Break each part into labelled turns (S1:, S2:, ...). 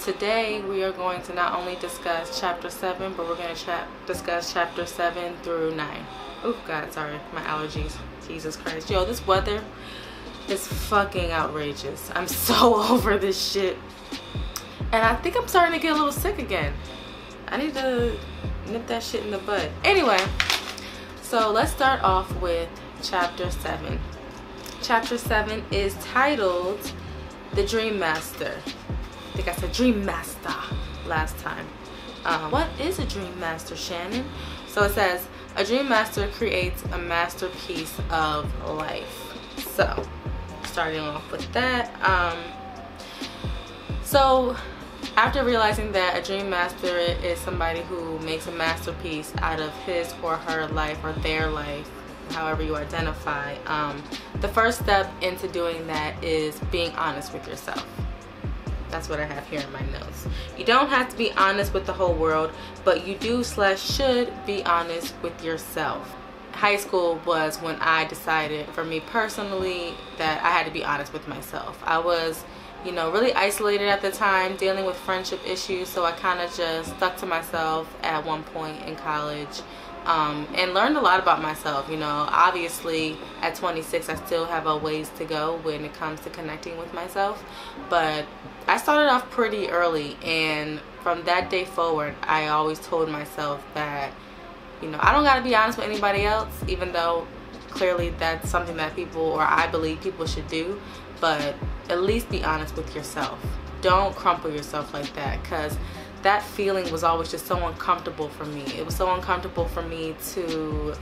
S1: today we are going to not only discuss chapter 7, but we're going to discuss chapter 7 through 9. Oh God, sorry, my allergies. Jesus Christ. Yo, this weather is fucking outrageous. I'm so over this shit. And I think I'm starting to get a little sick again. I need to nip that shit in the bud. Anyway, so let's start off with chapter 7. Chapter 7 is titled The Dream Master. I think I said Dream Master last time. What is a Dream Master, Shannon? So it says, a Dream Master creates a masterpiece of life. So, starting off with that. So, after realizing that a Dream Master is somebody who makes a masterpiece out of his or her life or their life, however you identify, the first step into doing that is being honest with yourself. That's what I have here in my notes. You don't have to be honest with the whole world, but you do/should be honest with yourself. High school was when I decided, for me personally, that I had to be honest with myself. I was, really isolated at the time, dealing with friendship issues, so I kind of just stuck to myself at one point in college. And learned a lot about myself. Obviously at 26 I still have a ways to go when it comes to connecting with myself, but I started off pretty early, and from that day forward I always told myself that I don't gotta be honest with anybody else, even though clearly that's something that people, or I believe people, should do, but at least be honest with yourself. Don't crumple yourself like that, because that feeling was always just so uncomfortable for me. It was so uncomfortable for me to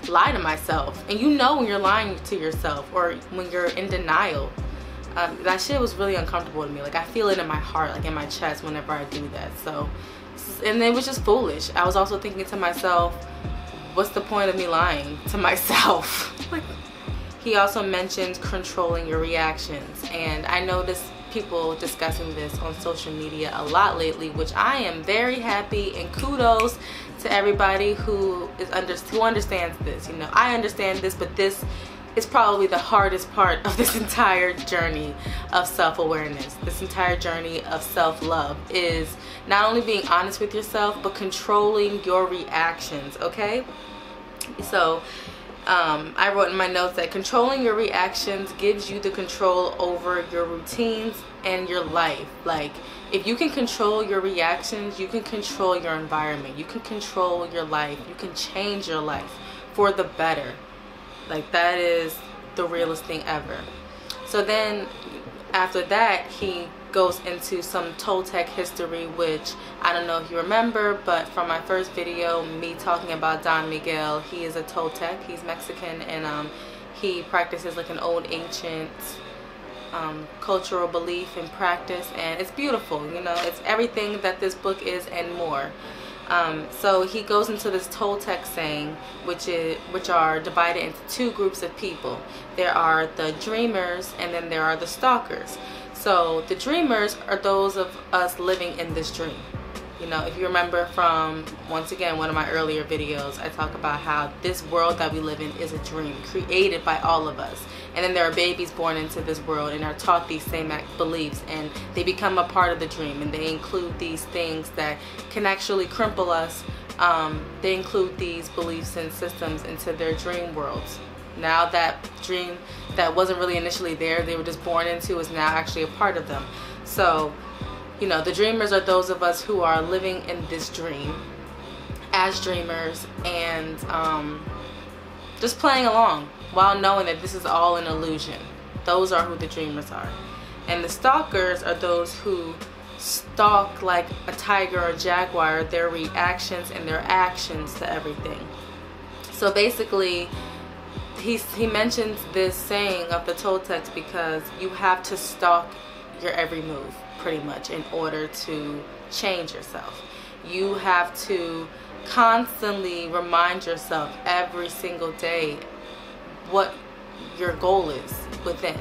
S1: lie to myself. And when you're lying to yourself, or when you're in denial, that shit was really uncomfortable to me. Like, I feel it in my heart, like in my chest, whenever I do that. So, and it was just foolish. I was also thinking to myself, what's the point of me lying to myself? He also mentioned controlling your reactions, and I noticed people discussing this on social media a lot lately, which I am very happy, and kudos to everybody who understands this. I understand this, but this is probably the hardest part of this entire journey of self-awareness. This entire journey of self-love is not only being honest with yourself, but controlling your reactions, okay? So I wrote in my notes that controlling your reactions gives you the control over your routines and your life. Like, if you can control your reactions, you can control your environment, you can control your life, you can change your life for the better. Like, that is the realest thing ever. So then after that, he goes into some Toltec history, which I don't know if you remember, but from my first video, me talking about Don Miguel, he is a Toltec. He's Mexican, and he practices like an old ancient cultural belief and practice, and it's beautiful. It's everything that this book is and more. So he goes into this Toltec saying, which are divided into two groups of people. There are the dreamers, and then there are the stalkers. So the dreamers are those of us living in this dream. If you remember from, once again, one of my earlier videos, I talk about how this world that we live in is a dream created by all of us. And then there are babies born into this world and are taught these same beliefs, and they become a part of the dream, and they include these things that can actually cripple us. They include these beliefs and systems into their dream worlds. Now that dream that wasn't really initially there, they were just born into, is now actually a part of them. So, the dreamers are those of us who are living in this dream as dreamers, and just playing along while knowing that this is all an illusion. Those are who the dreamers are. And the stalkers are those who stalk like a tiger or jaguar, their reactions and their actions to everything. So basically, he mentions this saying of the Toltecs because you have to stalk your every move, pretty much, in order to change yourself. You have to constantly remind yourself every single day what your goal is within.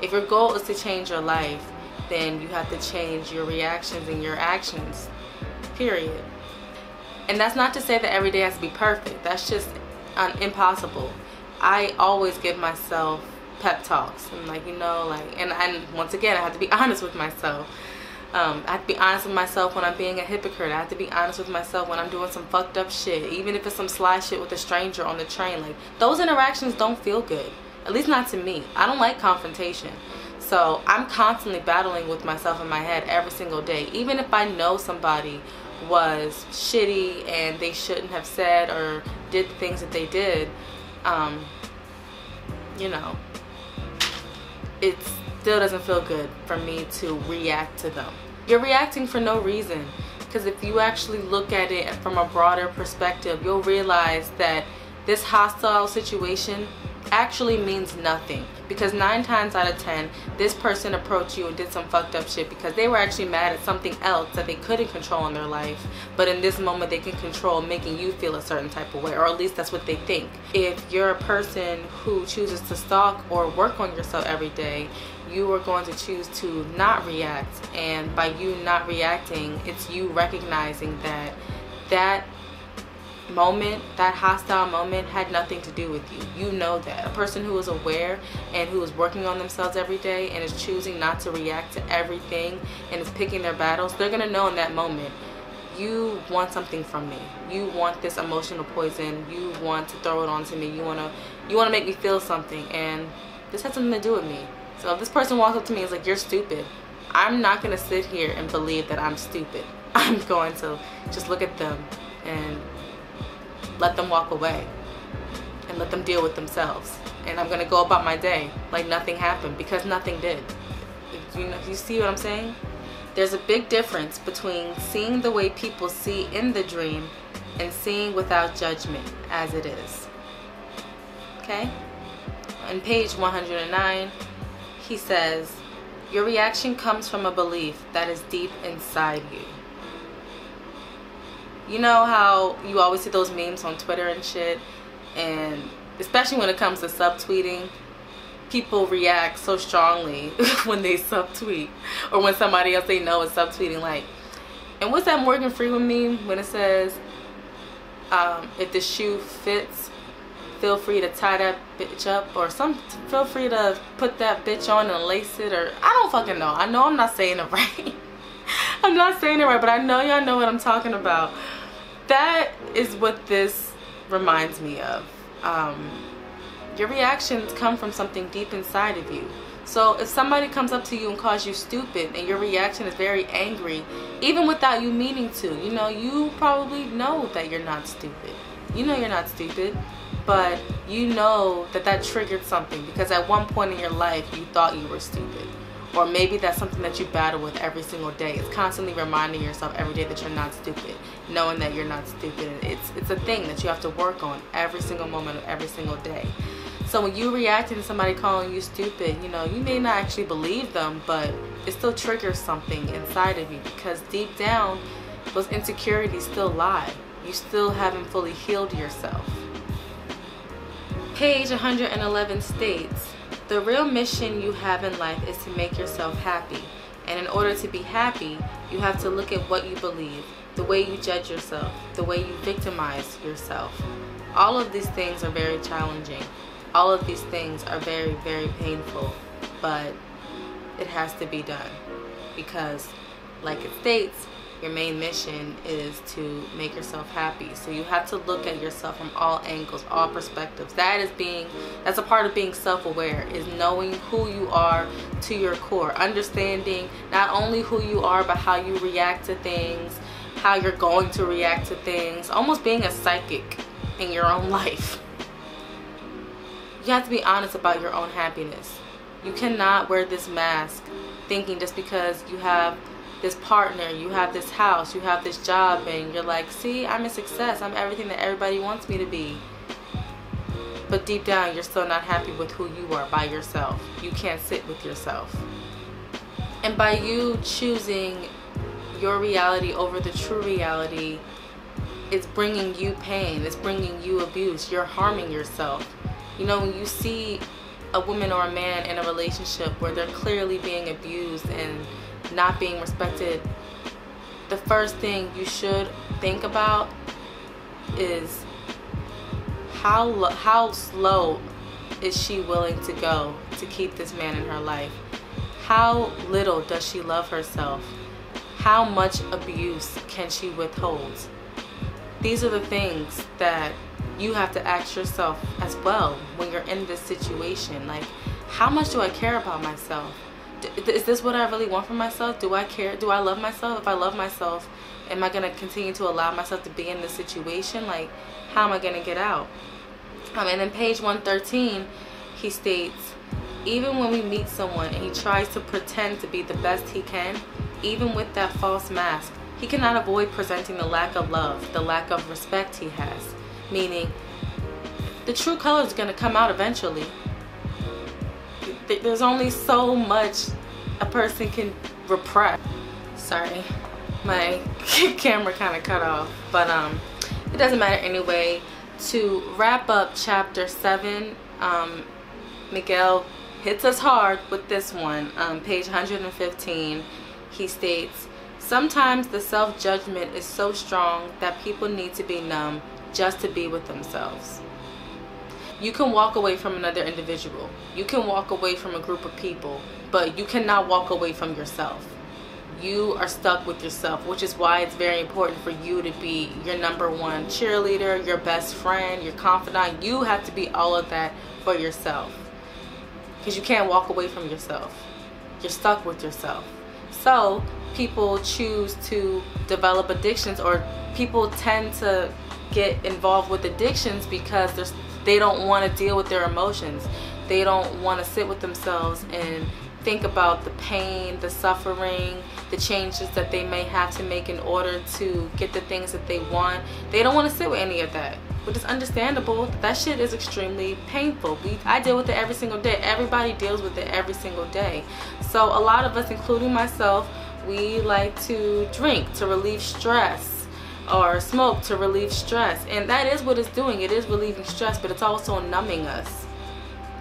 S1: If your goal is to change your life, then you have to change your reactions and your actions, period. And that's not to say that every day has to be perfect. That's just impossible. I always give myself pep talks. I'm like, and once again, I have to be honest with myself. I have to be honest with myself when I'm being a hypocrite. I have to be honest with myself when I'm doing some fucked up shit, even if it's some sly shit with a stranger on the train. Like, those interactions don't feel good, at least not to me. I don't like confrontation. So I'm constantly battling with myself in my head every single day. Even if I know somebody was shitty and they shouldn't have said or did the things that they did, you know, it still doesn't feel good for me to react to them. You're reacting for no reason, because if you actually look at it from a broader perspective, you'll realize that this hostile situation actually means nothing, because 9 times out of 10 this person approached you and did some fucked up shit because they were actually mad at something else that they couldn't control in their life, but in this moment they can control making you feel a certain type of way, or at least that's what they think. If you're a person who chooses to stalk or work on yourself every day, you are going to choose to not react, and by you not reacting, it's you recognizing that that moment, that hostile moment, had nothing to do with you. You know that. A person who is aware and who is working on themselves every day and is choosing not to react to everything and is picking their battles, they're gonna know in that moment, you want something from me. You want this emotional poison. You want to throw it onto me. You wanna make me feel something, and this has something to do with me. So if this person walks up to me and is like, you're stupid, I'm not gonna sit here and believe that I'm stupid. I'm going to just look at them and let them walk away and let them deal with themselves, and I'm gonna go about my day like nothing happened, because nothing did. You see what I'm saying? There's a big difference between seeing the way people see in the dream and seeing without judgment as it is. Okay? On page 109, he says, your reaction comes from a belief that is deep inside you. You know how you always see those memes on Twitter and shit, and especially when it comes to subtweeting, people react so strongly when they subtweet, or when somebody else they know is subtweeting. Like, and what's that Morgan Freeman meme when it says, if the shoe fits, feel free to tie that bitch up, or feel free to put that bitch on and lace it, or I don't fucking know. I know I'm not saying it right. I'm not saying it right, but I know y'all know what I'm talking about. That is what this reminds me of. Your reactions come from something deep inside of you. So if somebody comes up to you and calls you stupid and your reaction is very angry, even without you meaning to, you know, you probably know that you're not stupid. You know you're not stupid, but you know that that triggered something because at one point in your life you thought you were stupid. Or maybe that's something that you battle with every single day. It's constantly reminding yourself every day that you're not stupid, knowing that you're not stupid. It's a thing that you have to work on every single moment of every single day. So when you react to somebody calling you stupid, you know, you may not actually believe them, but it still triggers something inside of you, because deep down, those insecurities still lie. You still haven't fully healed yourself. Page 111 states, the real mission you have in life is to make yourself happy. And in order to be happy, you have to look at what you believe, the way you judge yourself, the way you victimize yourself. All of these things are very challenging. All of these things are very, very painful, but it has to be done, because like it states, your main mission is to make yourself happy. So you have to look at yourself from all angles, all perspectives. That's a part of being self-aware, is knowing who you are to your core, understanding not only who you are, but how you react to things, how you're going to react to things, almost being a psychic in your own life. You have to be honest about your own happiness. You cannot wear this mask thinking just because you have this partner, you have this house, you have this job, and you're like, see, I'm a success, I'm everything that everybody wants me to be. But deep down, you're still not happy with who you are by yourself. You can't sit with yourself. And by you choosing your reality over the true reality, it's bringing you pain, it's bringing you abuse, you're harming yourself. You know, when you see a woman or a man in a relationship where they're clearly being abused and not being respected, the first thing you should think about is how slow is she willing to go to keep this man in her life? How little does she love herself? How much abuse can she withhold? These are the things that you have to ask yourself as well when you're in this situation. Like, how much do I care about myself? Is this what I really want for myself? Do I care? Do I love myself? If I love myself, am I going to continue to allow myself to be in this situation? Like, how am I going to get out? And in page 113, he states, even when we meet someone and he tries to pretend to be the best he can, even with that false mask, he cannot avoid presenting the lack of love, the lack of respect he has. Meaning, the true color is going to come out eventually. There's only so much a person can repress. Sorry, my camera kind of cut off, but it doesn't matter anyway. To wrap up chapter 7, Miguel hits us hard with this one. Page 115, he states, sometimes the self-judgment is so strong that people need to be numb just to be with themselves. You can walk away from another individual. You can walk away from a group of people, but you cannot walk away from yourself. You are stuck with yourself, which is why it's very important for you to be your #1 cheerleader, your best friend, your confidant. You have to be all of that for yourself, because you can't walk away from yourself. You're stuck with yourself. So people choose to develop addictions, or people tend to get involved with addictions because they don't want to deal with their emotions. They don't want to sit with themselves and think about the pain, the suffering, the changes that they may have to make in order to get the things that they want. They don't want to sit with any of that, but it's understandable. That shit is extremely painful. I deal with it every single day. Everybody deals with it every single day. So a lot of us, including myself, we like to drink to relieve stress, or smoke to relieve stress, and that is what it's doing. It is relieving stress, but it's also numbing us,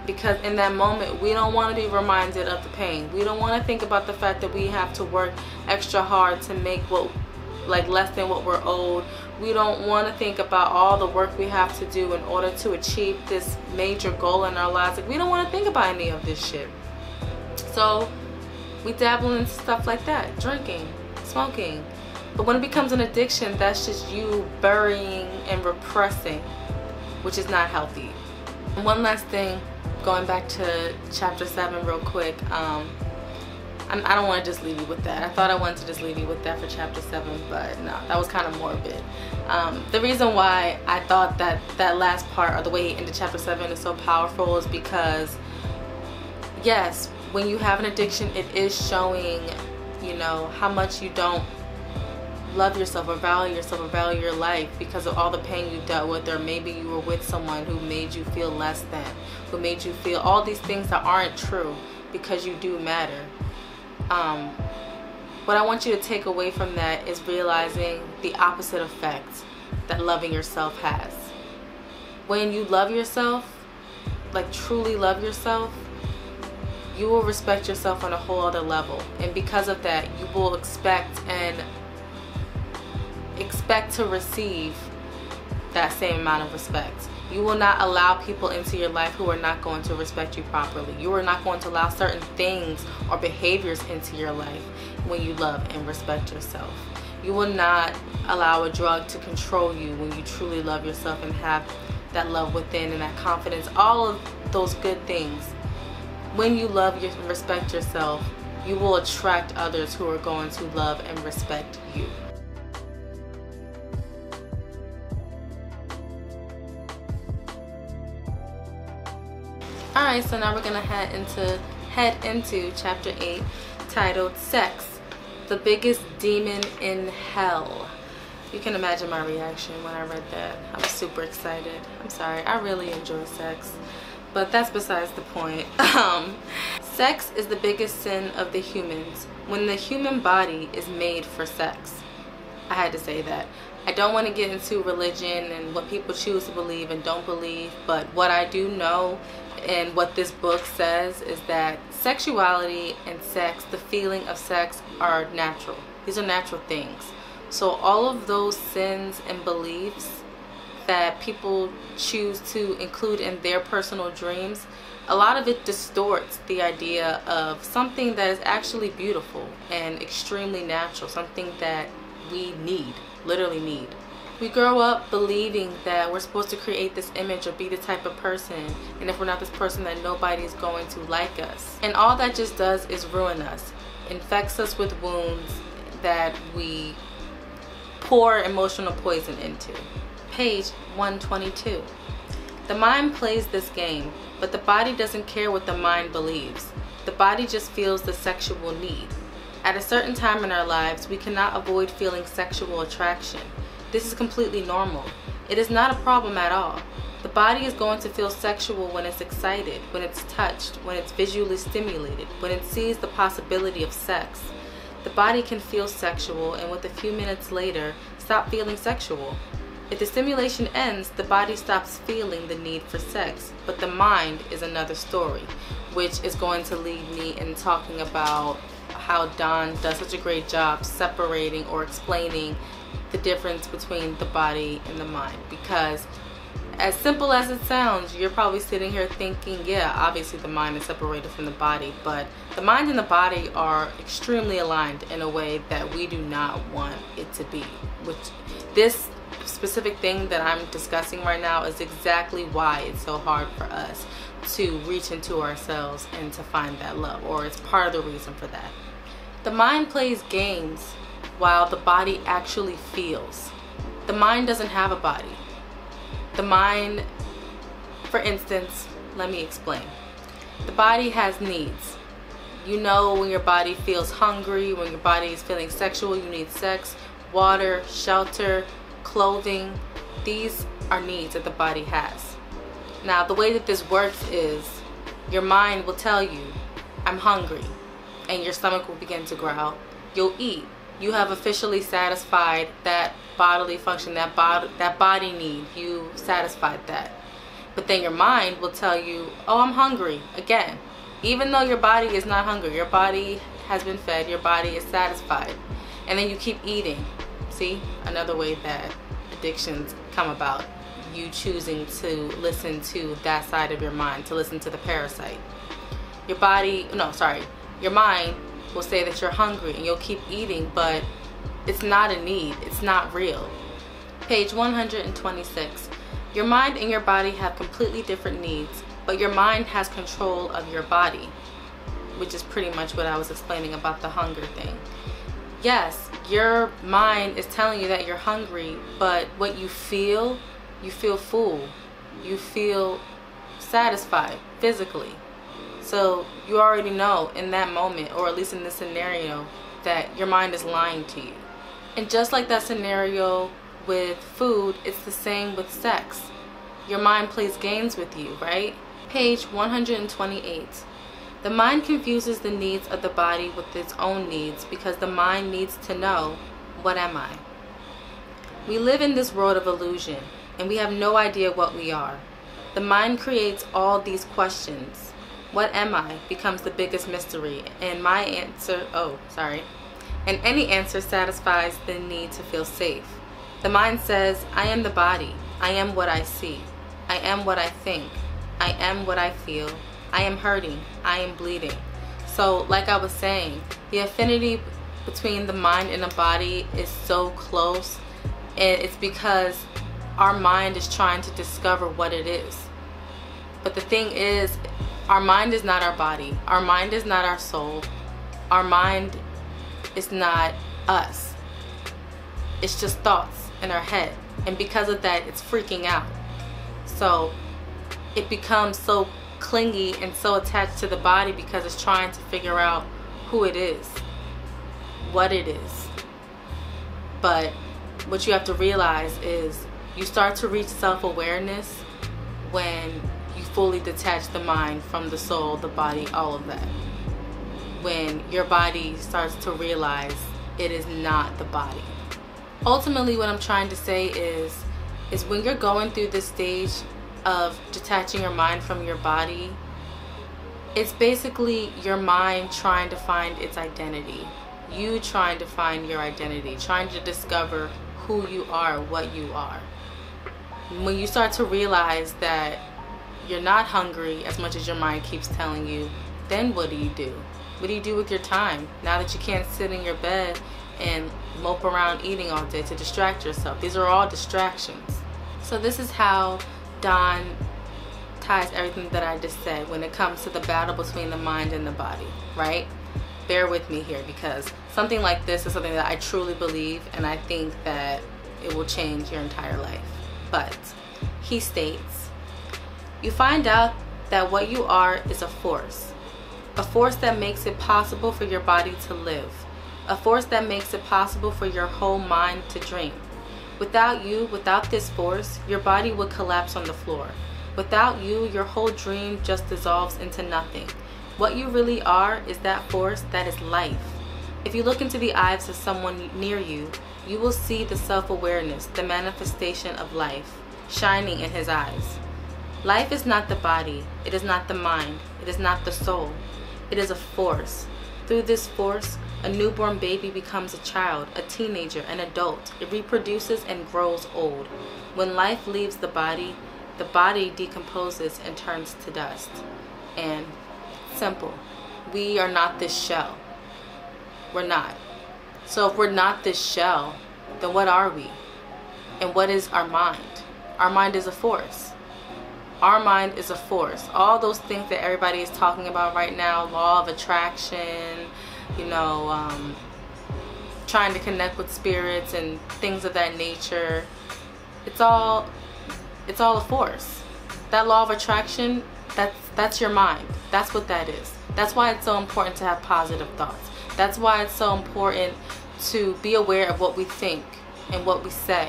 S1: because in that moment we don't want to be reminded of the pain. We don't want to think about the fact that we have to work extra hard to make less than what we're owed. We don't want to think about all the work we have to do in order to achieve this major goal in our lives. Like, we don't want to think about any of this shit. So we dabble in stuff like that, drinking, smoking. But when it becomes an addiction, that's just you burying and repressing, which is not healthy. And one last thing, going back to chapter 7 real quick, I don't want to just leave you with that. I thought I wanted to just leave you with that for chapter 7, but no, that was kind of morbid. The reason why I thought that last part, or the way into chapter 7, is so powerful is because, yes, when you have an addiction, it is showing, you know, how much you don't love yourself or value your life because of all the pain you dealt with, or maybe you were with someone who made you feel less than, who made you feel all these things that aren't true, because you do matter. What I want you to take away from that is realizing the opposite effect that loving yourself has. When you love yourself, like truly love yourself, you will respect yourself on a whole other level, and because of that, you will expect to receive that same amount of respect. You will not allow people into your life who are not going to respect you properly. You are not going to allow certain things or behaviors into your life when you love and respect yourself. You will not allow a drug to control you when you truly love yourself and have that love within and that confidence, all of those good things. When you love and respect yourself, you will attract others who are going to love and respect you. Alright, so now we're going to head into chapter 8, titled Sex, the Biggest Demon in Hell. You can imagine my reaction when I read that. I was super excited. I'm sorry, I really enjoy sex, but that's besides the point. Sex is the biggest sin of the humans. When the human body is made for sex. I had to say that. I don't want to get into religion and what people choose to believe and don't believe, but what I do know and what this book says is that sexuality and sex, the feeling of sex, are natural. These are natural things. So all of those sins and beliefs that people choose to include in their personal dreams, a lot of it distorts the idea of something that is actually beautiful and extremely natural, something that we need, literally need. We grow up believing that we're supposed to create this image or be the type of person, and if we're not this person, that nobody's going to like us. And all that just does is ruin us, infects us with wounds that we pour emotional poison into. Page 122. The mind plays this game, but the body doesn't care what the mind believes. The body just feels the sexual need. At a certain time in our lives, we cannot avoid feeling sexual attraction. This is completely normal. It is not a problem at all. The body is going to feel sexual when it's excited, when it's touched, when it's visually stimulated, when it sees the possibility of sex. The body can feel sexual and with a few minutes later, stop feeling sexual. If the stimulation ends, the body stops feeling the need for sex, but the mind is another story, which is going to lead me in talking about how Don does such a great job separating or explaining the difference between the body and the mind. Because as simple as it sounds, you're probably sitting here thinking, yeah, obviously the mind is separated from the body, but the mind and the body are extremely aligned in a way that we do not want it to be. Which this specific thing that I'm discussing right now is exactly why it's so hard for us to reach into ourselves and to find that love, or it's part of the reason for that. The mind plays games while the body actually feels. The mind doesn't have a body. The mind, for instance, let me explain. The body has needs. You know, when your body feels hungry, when your body is feeling sexual, you need sex, water, shelter, clothing. These are needs that the body has. Now, the way that this works is your mind will tell you, I'm hungry, and your stomach will begin to growl. You'll eat. You have officially satisfied that bodily function, that body need. You satisfied that. But then your mind will tell you, oh, I'm hungry again. Even though your body is not hungry, your body has been fed, your body is satisfied. And then you keep eating. See, another way that addictions come about. You choosing to listen to that side of your mind, to listen to the parasite. Your mind will say that you're hungry and you'll keep eating, but it's not a need, it's not real. Page 126. Your mind and your body have completely different needs, but your mind has control of your body, which is pretty much what I was explaining about the hunger thing. Yes, your mind is telling you that you're hungry, but what you feel full. You feel satisfied physically. So you already know in that moment, or at least in this scenario, that your mind is lying to you. And just like that scenario with food, it's the same with sex. Your mind plays games with you, right? Page 128. The mind confuses the needs of the body with its own needs because the mind needs to know, what am I? We live in this world of illusion, and we have no idea what we are. The mind creates all these questions. What am I becomes the biggest mystery, and any answer satisfies the need to feel safe. The mind says, I am the body. I am what I see. I am what I think. I am what I feel. I am hurting. I am bleeding. So, like I was saying, the affinity between the mind and the body is so close, and it's because our mind is trying to discover what it is. But the thing is, our mind is not our body. Our mind is not our soul. Our mind is not us. It's just thoughts in our head. And because of that, it's freaking out. So it becomes so clingy and so attached to the body because it's trying to figure out who it is, what it is. But what you have to realize is you start to reach self-awareness when you fully detach the mind from the soul, the body, all of that. When your body starts to realize it is not the body. Ultimately, what I'm trying to say is when you're going through this stage of detaching your mind from your body, it's basically your mind trying to find its identity. You trying to find your identity, trying to discover who you are, what you are. When you start to realize that you're not hungry as much as your mind keeps telling you, then what do you do? What do you do with your time now that you can't sit in your bed and mope around eating all day to distract yourself? These are all distractions. So this is how Don ties everything that I just said when it comes to the battle between the mind and the body, right? Bear with me here, because something like this is something that I truly believe, and I think that it will change your entire life. But he states, you find out that what you are is a force that makes it possible for your body to live, a force that makes it possible for your whole mind to dream. Without you, without this force, your body would collapse on the floor. Without you, your whole dream just dissolves into nothing. What you really are is that force that is life. If you look into the eyes of someone near you, you will see the self-awareness, the manifestation of life, shining in his eyes. Life is not the body, it is not the mind, it is not the soul. It is a force. Through this force, a newborn baby becomes a child, a teenager, an adult. It reproduces and grows old. When life leaves the body decomposes and turns to dust. And simple. We are not this shell. We're not. So if we're not this shell, then what are we? And what is our mind? Our mind is a force. Our mind is a force. All those things that everybody is talking about right now, law of attraction, trying to connect with spirits and things of that nature, it's all a force. That law of attraction, that's your mind. That's what that is. That's why it's so important to have positive thoughts. That's why it's so important to be aware of what we think and what we say,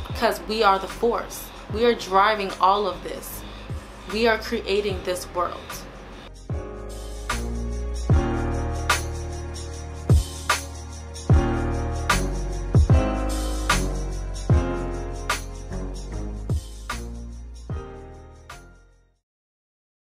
S1: because we are the force. We are driving all of this. We are creating this world.